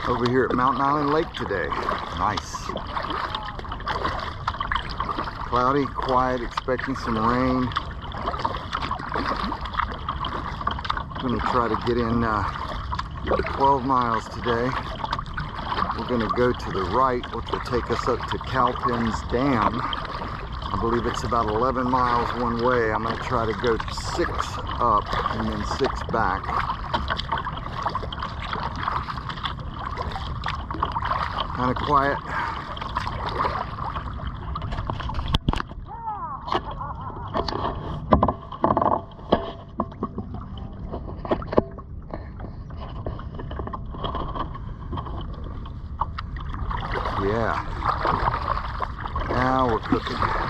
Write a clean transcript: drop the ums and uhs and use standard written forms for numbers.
Over here at Mtn Island Lake today. Nice. Cloudy, quiet, expecting some rain. Gonna try to get in 12 miles today. We're gonna go to the right, which will take us up to Cowpens Dam. I believe it's about 11 miles one way. I'm gonna try to go 6 up and then 6 back. Kind of quiet. Yeah. Now we're cooking.